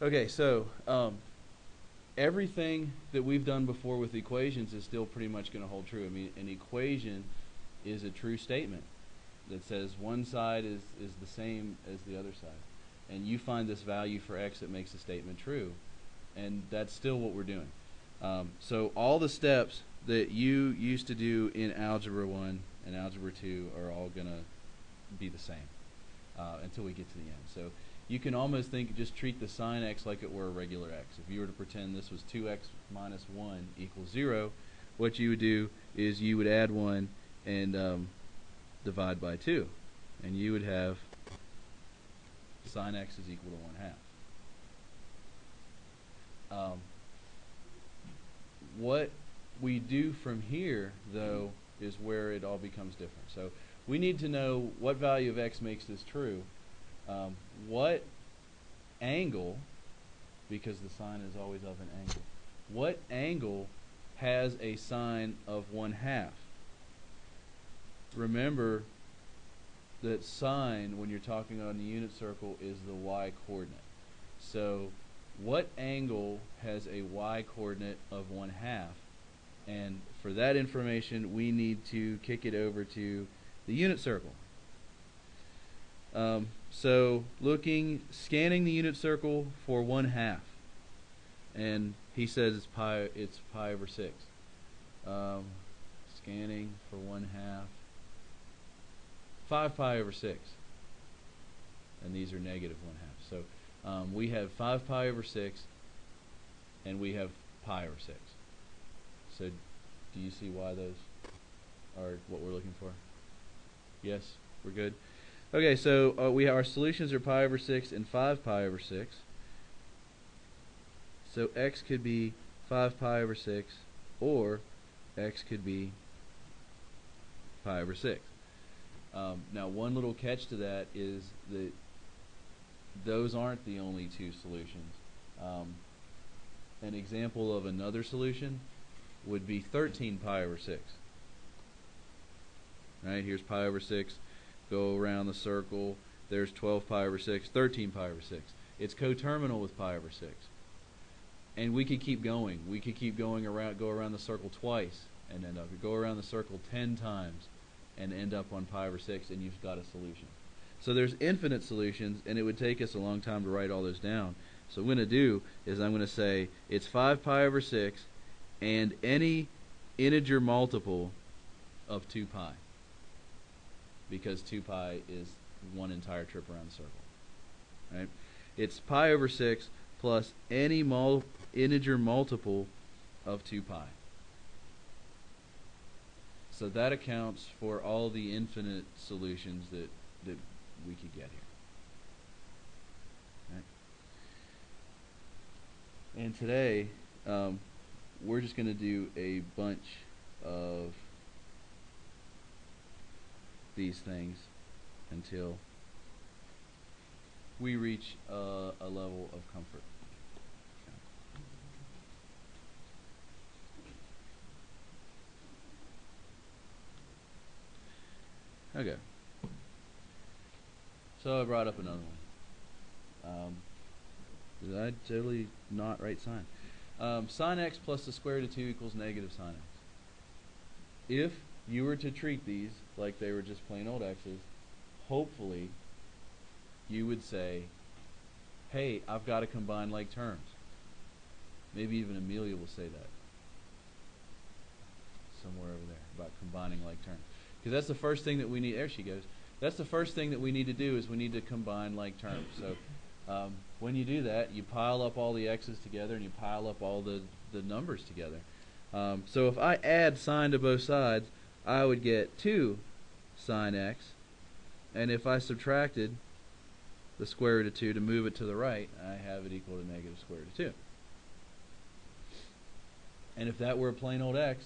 Okay, so everything that we've done before with equations is still pretty much going to hold true. I mean, an equation is a true statement that says one side is the same as the other side. And you find this value for x that makes the statement true. And that's still what we're doing. So all the steps that you used to do in Algebra 1 and Algebra 2 are all going to be the same until we get to the end. So you can almost just treat the sine x like it were a regular x. If you were to pretend this was 2x minus 1 equals 0, what you would do is you would add 1 and divide by 2. And you would have sine x is equal to 1/2. What we do from here, though, is where it all becomes different. So we need to know what value of x makes this true. What angle, because the sine is always of an angle, what angle has a sine of 1/2? Remember that sine, when you're talking on the unit circle, is the y coordinate. So what angle has a y coordinate of 1/2? And for that information, we need to kick it over to the unit circle. So scanning the unit circle for 1/2, and he says it's pi over 6. Scanning for 1/2, 5 pi over 6, and these are negative 1/2. So we have 5 pi over 6, and we have pi over 6. So do you see why those are what we're looking for? Yes, we're good. Okay, so our solutions are pi over 6 and 5 pi over 6. So x could be 5 pi over 6, or x could be pi over 6. Now, one little catch to that is that those aren't the only two solutions. An example of another solution would be 13 pi over 6. Right, here's pi over 6. Go around the circle. There's 12 pi over 6, 13 pi over 6. It's coterminal with pi over 6. And we could keep going. We could keep going around, go around the circle twice and end up. Go around the circle 10 times and end up on pi over 6, and you've got a solution. So there's infinite solutions, and it would take us a long time to write all those down. So what I'm going to do is I'm going to say it's 5 pi over 6 and any integer multiple of 2 pi. Because 2 pi is one entire trip around the circle. Right? It's pi over 6 plus any integer multiple of 2 pi. So that accounts for all the infinite solutions that we could get here. Right? And today, we're just going to do a bunch of these things until we reach a level of comfort. Okay. So I brought up another one. Did I totally not write sine? Sine x plus the square root of 2 equals negative sine x. If you were to treat these like they were just plain old x's, hopefully you would say, hey, I've got to combine like terms. Maybe even Amelia will say that somewhere over there about combining like terms. Because that's the first thing that we need. There she goes. That's the first thing that we need to do is we need to combine like terms. So when you do that, you pile up all the x's together and you pile up all the numbers together. So if I add sine to both sides, I would get 2 sine x. And if I subtracted the square root of 2 to move it to the right, I have it equal to negative square root of 2. And if that were a plain old x,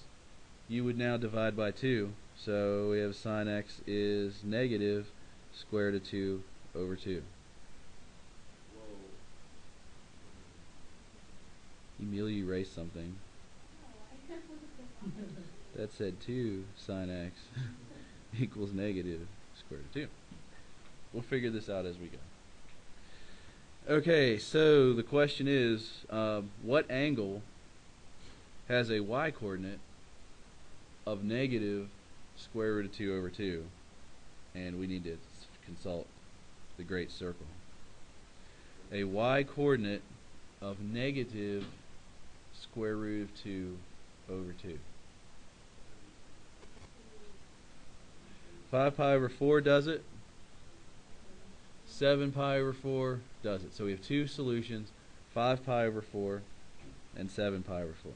you would now divide by 2. So we have sine x is negative square root of 2 over 2. Whoa. Amelia erased something. That said 2 sine x equals negative square root of 2. We'll figure this out as we go. Okay, so the question is, what angle has a y-coordinate of negative square root of 2 over 2? And we need to consult the great circle. A y-coordinate of negative square root of 2 over 2. 5 pi over 4 does it. 7 pi over 4 does it. So we have two solutions, 5 pi over 4 and 7 pi over 4.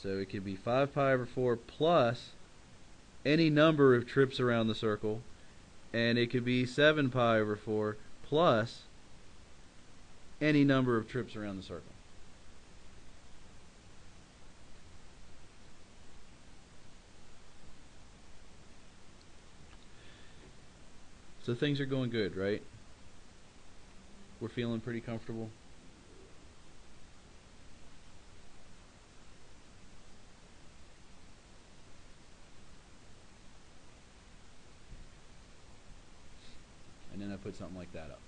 So it could be 5 pi over 4 plus any number of trips around the circle, and it could be 7 pi over 4 plus any number of trips around the circle. So things are going good, right? We're feeling pretty comfortable. And then I put something like that up.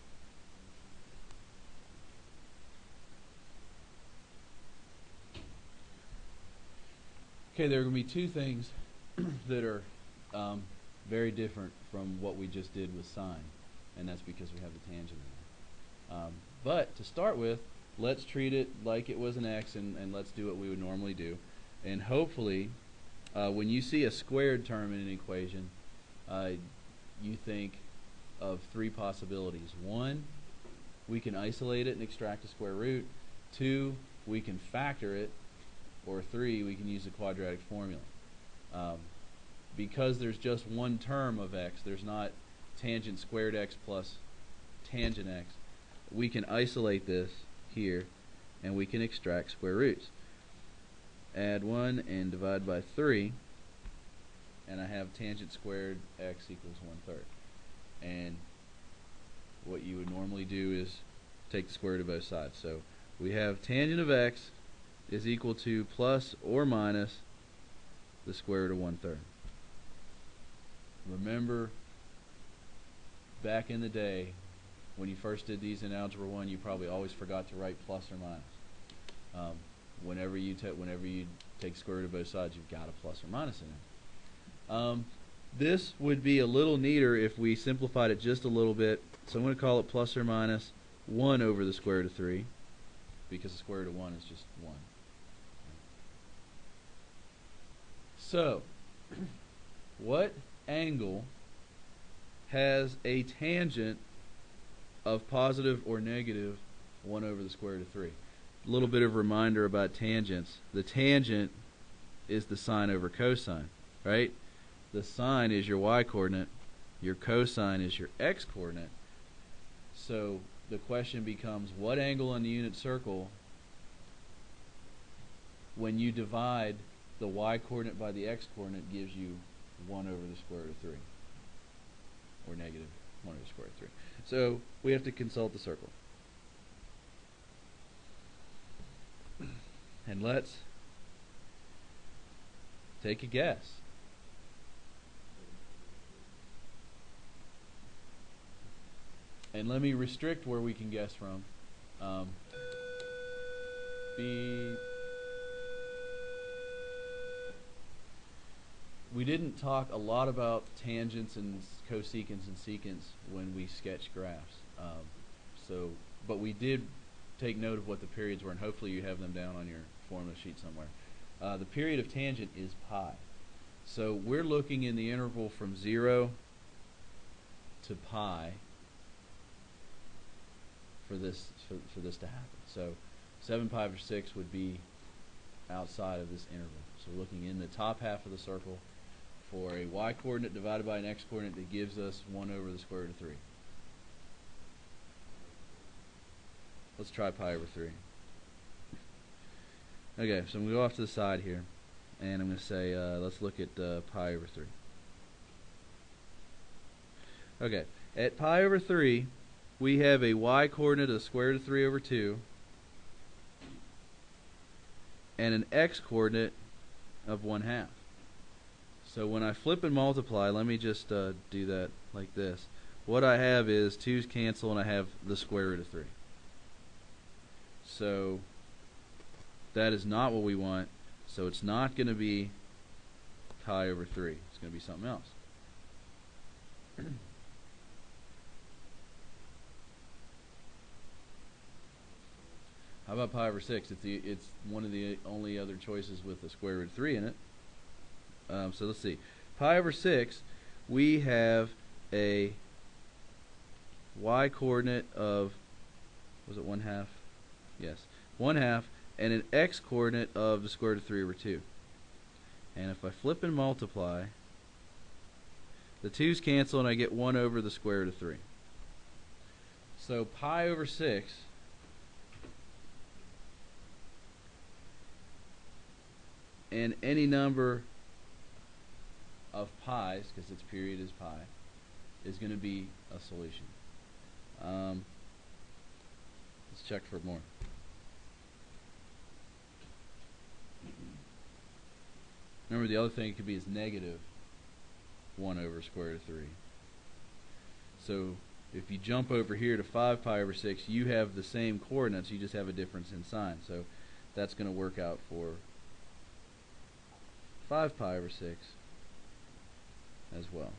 Okay, there are going to be two things that are very different from what we just did with sine, and that's because we have the tangent in there. But to start with, let's treat it like it was an x, and let's do what we would normally do. And hopefully, when you see a squared term in an equation, you think of three possibilities. One, we can isolate it and extract a square root. Two, we can factor it. Or three, we can use the quadratic formula. Because there's just one term of x, there's not tangent squared x plus tangent x, we can isolate this here and we can extract square roots. Add 1 and divide by 3, and I have tangent squared x equals 1/3. And what you would normally do is take the square root of both sides. So we have tangent of x is equal to plus or minus the square root of 1/3. Remember, back in the day, when you first did these in Algebra 1, you probably always forgot to write plus or minus. Whenever you take square root of both sides, you've got a plus or minus in it. This would be a little neater if we simplified it just a little bit. So I'm going to call it plus or minus 1 over the square root of 3, because the square root of 1 is just 1. So, what angle has a tangent of positive or negative 1 over the square root of 3? A little bit of reminder about tangents. The tangent is the sine over cosine, right? The sine is your y-coordinate. Your cosine is your x-coordinate. So the question becomes, what angle on the unit circle, when you divide the y-coordinate by the x-coordinate, gives you 1 over the square root of 3, or negative 1 over the square root of 3. So we have to consult the circle. And let's take a guess. And let me restrict where we can guess from. We didn't talk a lot about tangents and cosecants and secants when we sketched graphs. But we did take note of what the periods were, and hopefully you have them down on your formula sheet somewhere. The period of tangent is pi. So we're looking in the interval from 0 to pi for this to happen. So 7 pi over 6 would be outside of this interval. So we're looking in the top half of the circle for a y-coordinate divided by an x-coordinate that gives us 1 over the square root of 3. Let's try pi over 3. Okay, so I'm going to go off to the side here, and I'm going to say, let's look at pi over 3. Okay, at pi over 3, we have a y-coordinate of the square root of 3 over 2, and an x-coordinate of 1/2. So when I flip and multiply, let me just do that like this. what I have is 2's cancel and I have the square root of 3. So that is not what we want. So it's not going to be pi over 3. It's going to be something else. How about pi over 6? It's one of the only other choices with the square root of 3 in it. So let's see. Pi over 6, we have a y coordinate of, was it 1/2? Yes, 1/2, and an x coordinate of the square root of 3 over 2. And if I flip and multiply, the 2's cancel and I get 1 over the square root of 3. So pi over 6 and any number of pi's, because its period is pi, is going to be a solution. Let's check for more. Remember, the other thing it could be is negative 1 over square root of 3. So if you jump over here to 5 pi over 6, you have the same coordinates, you just have a difference in sign. So that's going to work out for 5 pi over 6 as well.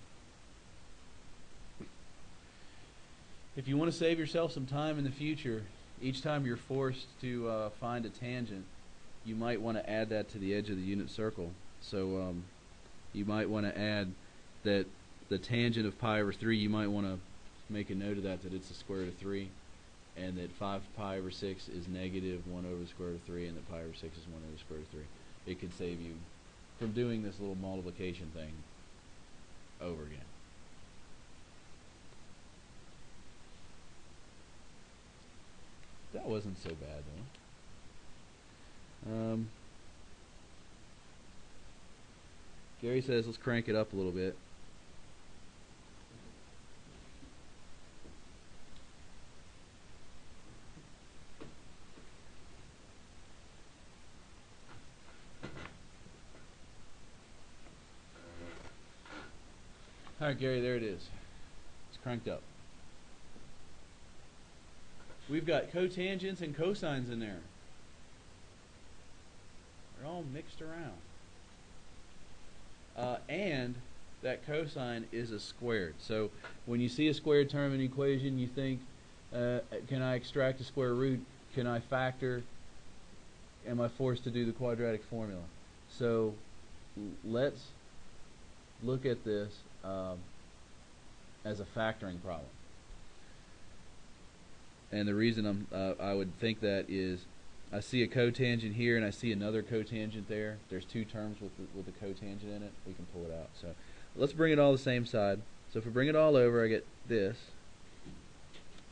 If you want to save yourself some time in the future, each time you're forced to find a tangent, you might want to add that to the edge of the unit circle. So you might want to add that the tangent of pi over 3, you might want to make a note of that it's the square root of 3, and that 5 pi over 6 is negative 1 over the square root of 3, and that pi over 6 is 1 over the square root of 3. It could save you from doing this little multiplication thing over again. That wasn't so bad though. Gary says let's crank it up a little bit. Alright, Gary, there it is. It's cranked up. We've got cotangents and cosines in there. They're all mixed around. And that cosine is a squared. So when you see a squared term in an equation, you think, can I extract a square root? Can I factor? Am I forced to do the quadratic formula? So let's look at this as a factoring problem. And the reason I would think that is I see a cotangent here and I see another cotangent there. There's two terms with the cotangent in it. We can pull it out. So let's bring it all the same side. So if we bring it all over, I get this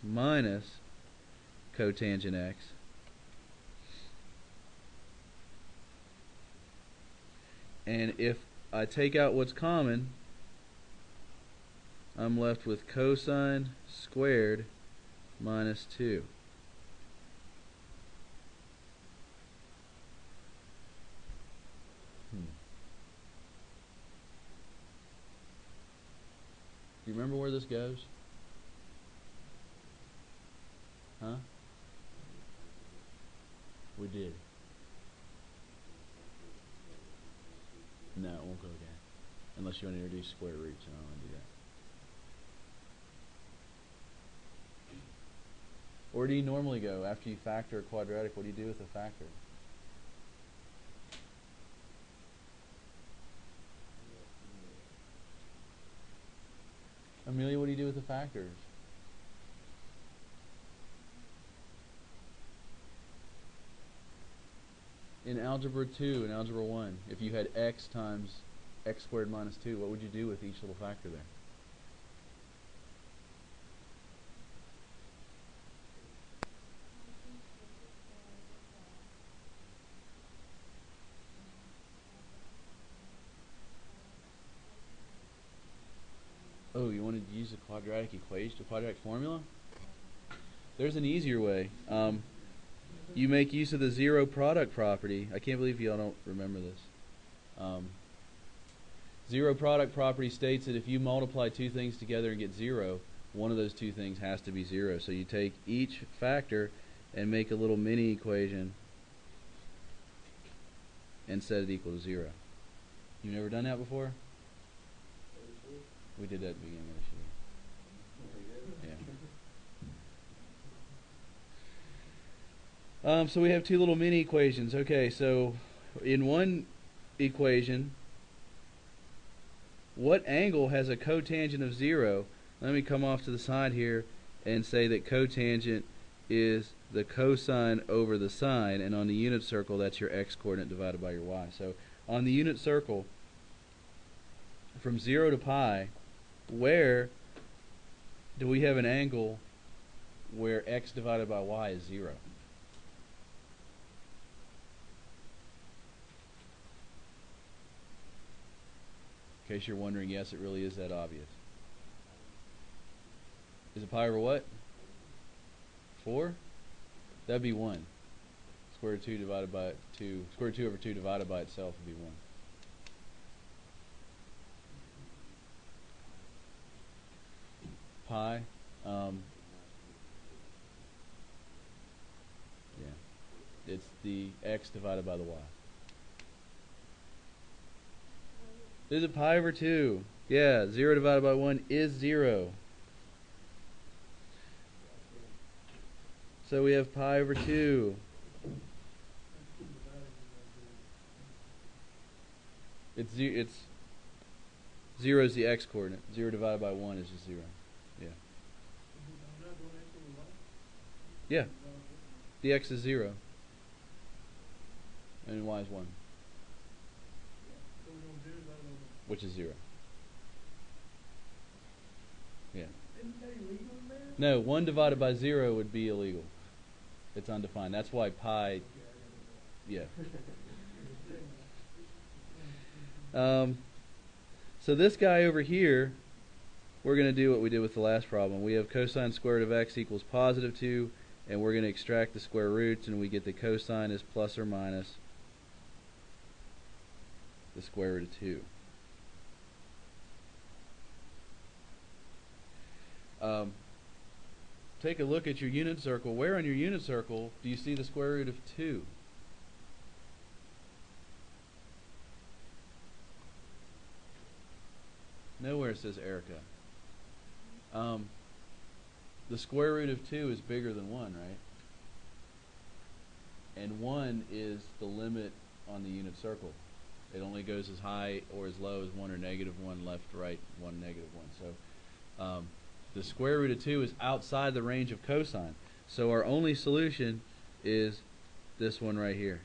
minus cotangent x and if I take out what's common, I'm left with cosine squared minus 2. Do you remember where this goes? Huh? We did. No, it won't go again. Unless you want to introduce square roots, and I don't want to do that. Where do you normally go after you factor a quadratic? What do you do with a factor? Amelia, what do you do with the factors? In algebra 2 and algebra 1, if you had x times x squared minus 2, what would you do with each little factor there? Oh, you wanted to use a quadratic equation, a quadratic formula? There's an easier way. You make use of the zero product property. I can't believe y'all don't remember this. Zero product property states that if you multiply two things together and get 0, one of those two things has to be 0. So you take each factor and make a little mini equation and set it equal to 0. You've never done that before? We did that at the beginning of this year. Yeah. So we have two little mini equations. Okay, so in one equation, what angle has a cotangent of 0? Let me come off to the side here and say that cotangent is the cosine over the sine, and on the unit circle that's your x coordinate divided by your y. So on the unit circle, from 0 to pi, where do we have an angle where x divided by y is 0? In case you're wondering, yes, it really is that obvious. Is it pi over what? 4? That'd be 1. Square root of 2 divided by 2. Square root of 2 over 2 divided by itself would be 1. Pi. Yeah. It's the x divided by the y. Is it pi over 2? Yeah, 0 divided by 1 is 0. So we have pi over 2. It's 0 is the x coordinate. 0 divided by 1 is just 0. Yeah. Yeah. The x is 0. And y is 1. Which is 0. Yeah. No, 1 divided by 0 would be illegal. It's undefined. That's why pi, yeah. So this guy over here, we're going to do what we did with the last problem. We have cosine squared of x equals positive 2, and we're going to extract the square roots, and we get the cosine is plus or minus the square root of 2. Take a look at your unit circle. Where on your unit circle do you see the square root of 2? Nowhere, says Erica. The square root of 2 is bigger than 1, right? And 1 is the limit on the unit circle. It only goes as high or as low as 1 or negative 1, left, right, 1, negative 1. So the square root of 2 is outside the range of cosine. So our only solution is this one right here.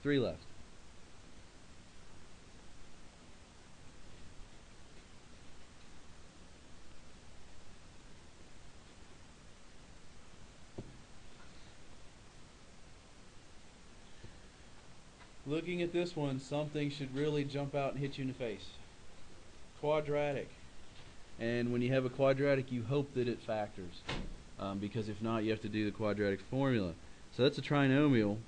Three left. Looking at this one, something should really jump out and hit you in the face. Quadratic. And when you have a quadratic, you hope that it factors. Because if not, you have to do the quadratic formula. So that's a trinomial.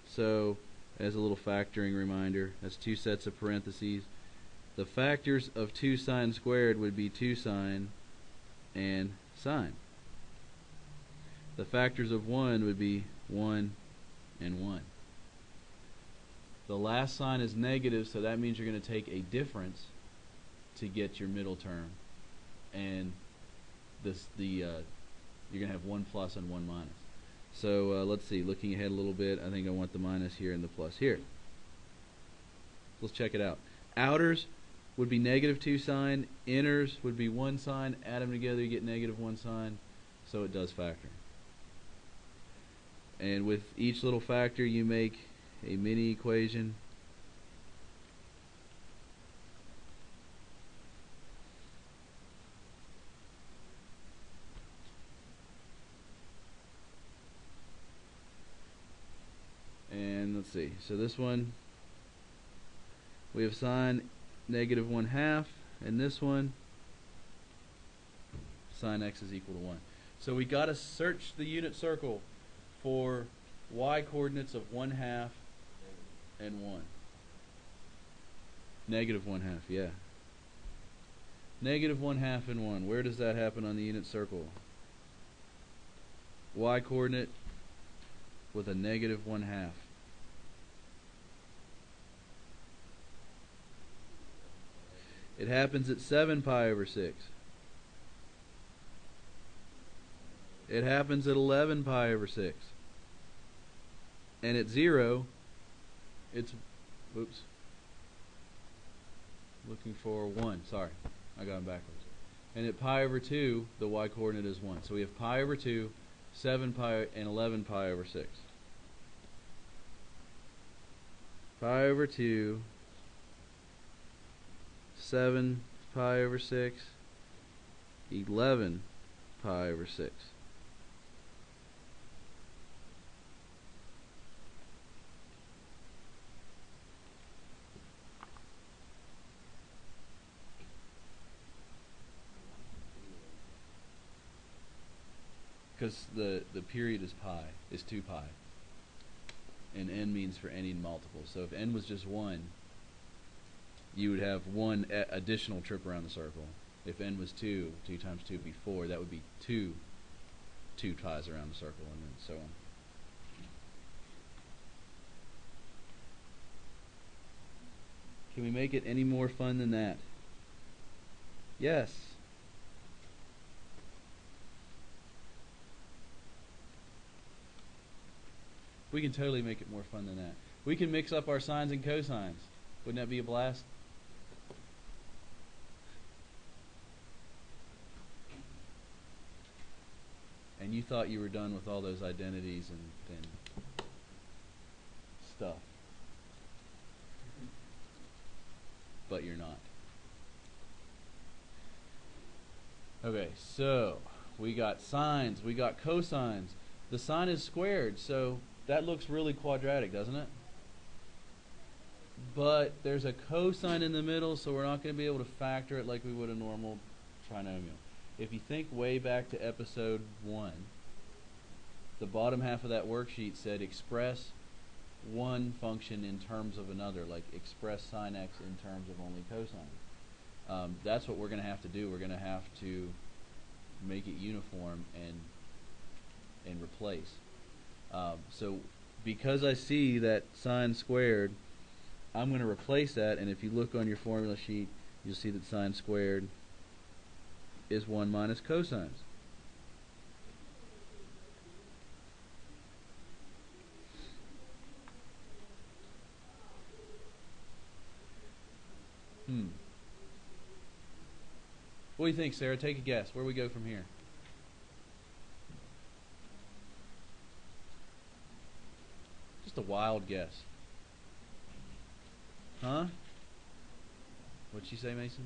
So as a little factoring reminder, that's two sets of parentheses. The factors of 2 sine squared would be 2 sine and sine. The factors of 1 would be 1 and 1. The last sign is negative, so that means you're going to take a difference to get your middle term. And you're going to have 1 plus and 1 minus. So let's see, looking ahead a little bit, I think I want the minus here and the plus here. Let's check it out. Outers would be negative 2 sine, inners would be 1 sine, add them together you get negative 1 sine, so it does factor. And with each little factor you make a mini equation. And let's see, so this one we have sine negative 1/2, and this one sine x is equal to 1. So we got to search the unit circle for y coordinates of 1/2 and 1. Negative 1/2, yeah. Negative 1/2 and 1. Where does that happen on the unit circle? Y coordinate with a negative 1/2. It happens at 7 pi over 6. It happens at 11 pi over 6. And at 0, it's, oops, looking for 1. Sorry, I got them backwards. And at pi over 2, the y coordinate is 1. So we have pi over 2, 7 pi, and 11 pi over 6. Pi over 2, 7 pi over 6, 11 pi over 6. Because the period is pi, is 2 pi. And n means for any multiple. So if n was just 1, you would have one additional trip around the circle. If n was 2, 2 times 2 would be 4. That would be 2 ties around the circle, and then so on. Can we make it any more fun than that? Yes. We can totally make it more fun than that. We can mix up our sines and cosines. Wouldn't that be a blast? And you thought you were done with all those identities and stuff. But you're not. Okay, so we got sines, we got cosines. The sine is squared, so that looks really quadratic, doesn't it? But there's a cosine in the middle, so we're not going to be able to factor it like we would a normal trinomial. If you think way back to episode 1, the bottom half of that worksheet said express one function in terms of another, like express sine x in terms of only cosine. That's what we're going to have to do. We're going to have to make it uniform and replace. So because I see that sine squared, I'm going to replace that, and if you look on your formula sheet, you'll see that sine squared is 1 minus cosines. What do you think, Sarah? Take a guess. Where we go from here? Just a wild guess. Huh? What'd she say, Mason?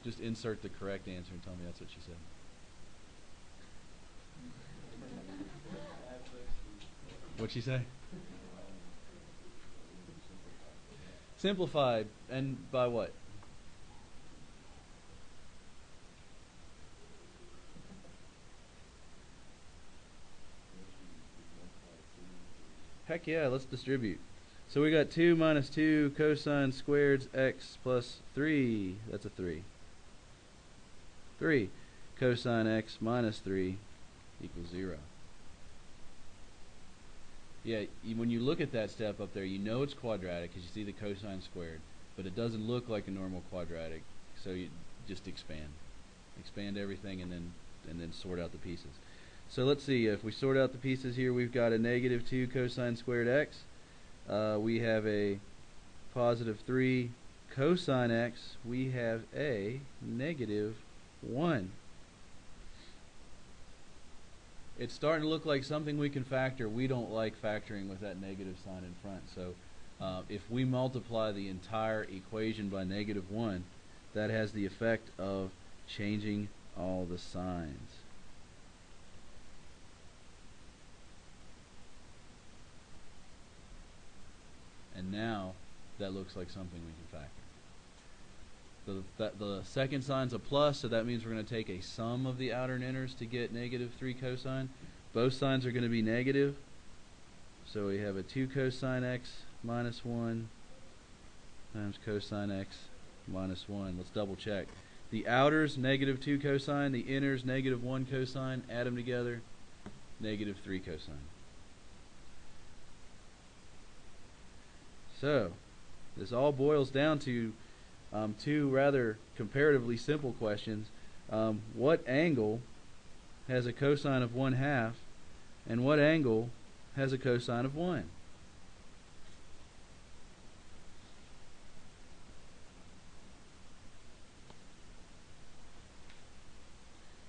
Just insert the correct answer and tell me that's what she said. What'd she say? Simplified. And by what? Heck yeah, let's distribute. So we got 2 minus 2 cosine squared x plus 3. That's a 3. 3 cosine x minus 3 equals 0. Yeah, when you look at that step up there, you know it's quadratic because you see the cosine squared, but it doesn't look like a normal quadratic, so you just expand. Expand everything and then sort out the pieces. So let's see, if we sort out the pieces here, we've got a negative 2 cosine squared x. We have a positive 3 cosine x. We have a negative 1. It's starting to look like something we can factor. We don't like factoring with that negative sign in front. So if we multiply the entire equation by negative 1, that has the effect of changing all the signs. And now that looks like something we can factor. The second sign's a plus, so that means we're going to take a sum of the outer and inners to get negative 3 cosine. Both signs are going to be negative. So we have a 2 cosine x minus 1 times cosine x minus 1. Let's double check. The outers, negative 2 cosine. The inners, negative 1 cosine. Add them together, negative 3 cosine. So this all boils down to two rather comparatively simple questions. What angle has a cosine of 1/2, and what angle has a cosine of 1?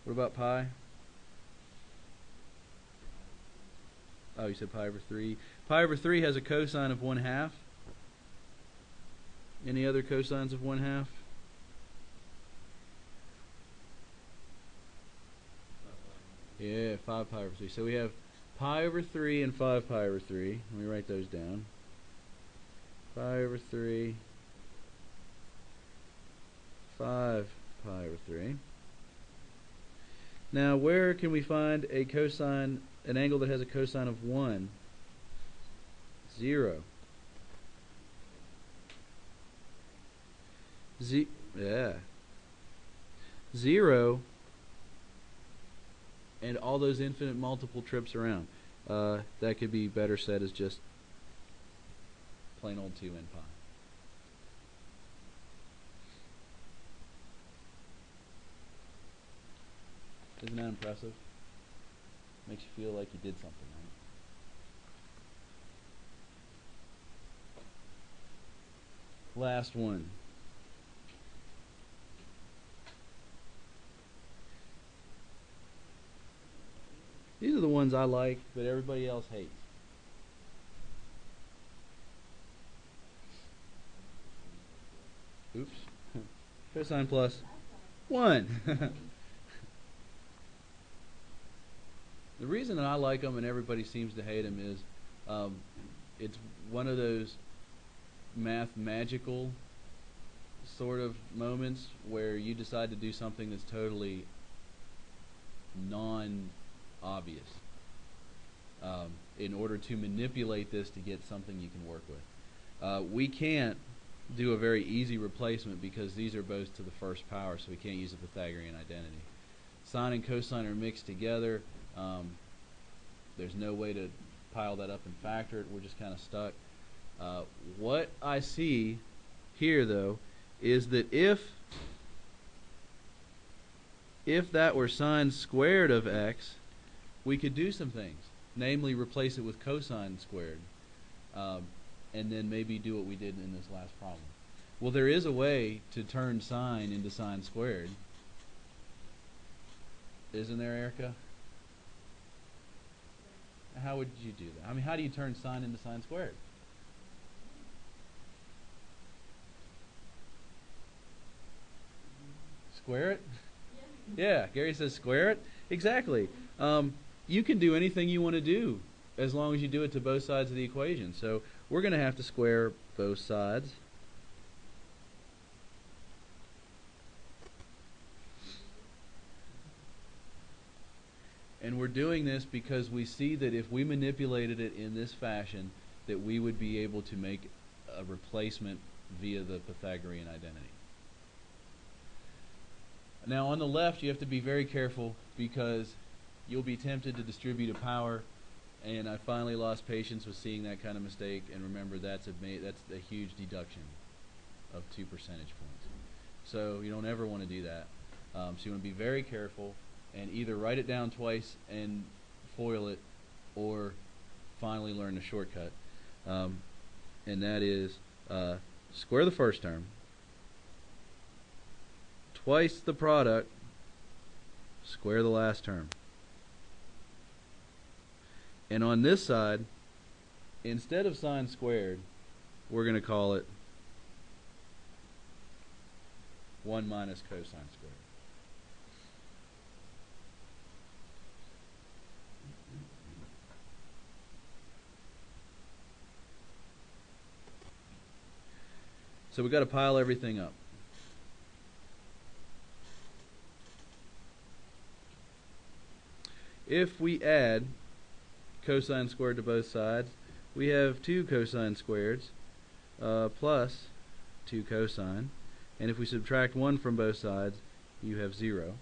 What about pi? Oh, you said pi over 3. Pi over 3 has a cosine of 1/2. Any other cosines of 1/2? Yeah, 5 pi over 3. So we have pi over 3 and 5 pi over 3. Let me write those down. Pi over 3, 5 pi over 3. Now, where can we find a cosine, an angle that has a cosine of 1? 0. Yeah. 0 and all those infinite multiple trips around. That could be better said as just plain old 2n pi. Isn't that impressive? Makes you feel like you did something, right? Last one. These are the ones I like, but everybody else hates. Oops. Cosine plus 1. The reason that I like them and everybody seems to hate them is it's one of those math magical sort of moments where you decide to do something that's totally non-obvious in order to manipulate this to get something you can work with. We can't do a very easy replacement because these are both to the first power, so we can't use a Pythagorean identity. Sine and cosine are mixed together. There's no way to pile that up and factor it. We're just kind of stuck. What I see here, though, is that if that were sine squared of x, we could do some things. Namely, replace it with cosine squared. And then maybe do what we did in this last problem. Well, there is a way to turn sine into sine squared. Isn't there, Erica? How would you do that? I mean, how do you turn sine into sine squared? Square it? Yeah, Gary says square it. Exactly. You can do anything you want to do as long as you do it to both sides of the equation. So we're going to have to square both sides. And we're doing this because we see that if we manipulated it in this fashion, that we would be able to make a replacement via the Pythagorean identity. Now on the left, you have to be very careful because you'll be tempted to distribute a power, and I finally lost patience with seeing that kind of mistake. And remember, that's a huge deduction of 2 percentage points. So you don't ever want to do that. So you want to be very careful and either write it down twice and FOIL it, or finally learn the shortcut. And that is square the first term, twice the product, square the last term. And on this side, instead of sine squared, we're going to call it 1 minus cosine squared. So we've got to pile everything up. if we add cosine squared to both sides, we have 2 cosine squareds plus 2 cosine. And if we subtract 1 from both sides, you have 0.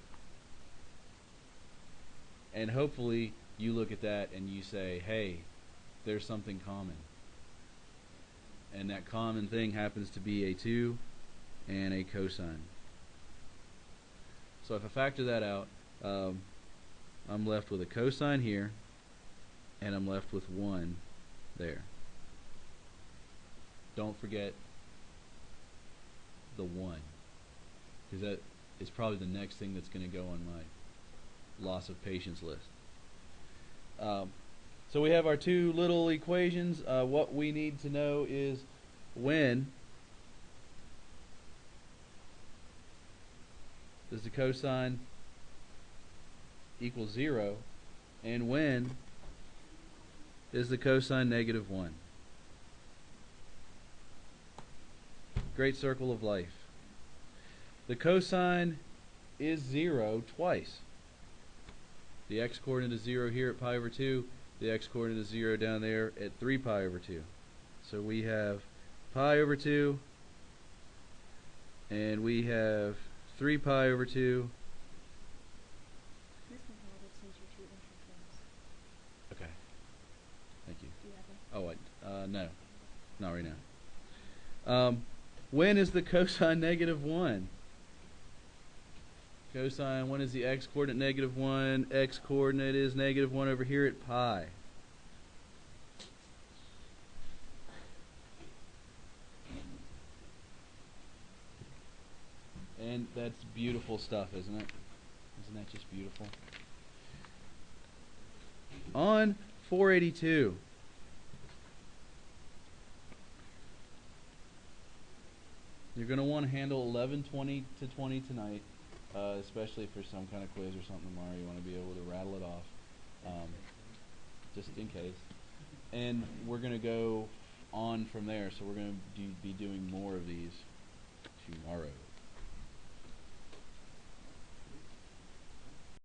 And hopefully you look at that and you say, hey, there's something common. And that common thing happens to be a 2 and a cosine. So if I factor that out, I'm left with a cosine here, and I'm left with 1 there. Don't forget the 1, because that is probably the next thing that's going to go on my loss of patience list. So we have our 2 little equations. What we need to know is when does the cosine equal 0, and when is the cosine negative 1. Great circle of life. The cosine is 0 twice. The x-coordinate is 0 here at pi over 2. The x-coordinate is 0 down there at 3 pi over 2. So we have pi over 2, and we have 3 pi over 2. Okay. Thank you. Do you have them? Oh, no. Not right now. When is the cosine negative 1? Cosine, when is the x-coordinate negative 1? X-coordinate is negative 1 over here at pi. And that's beautiful stuff, isn't it? Isn't that just beautiful? On 482. You're going to want to handle 11, 20 to 20 tonight, especially for some kind of quiz or something tomorrow. You want to be able to rattle it off, just in case. And we're going to go on from there, so we're going to be doing more of these tomorrow.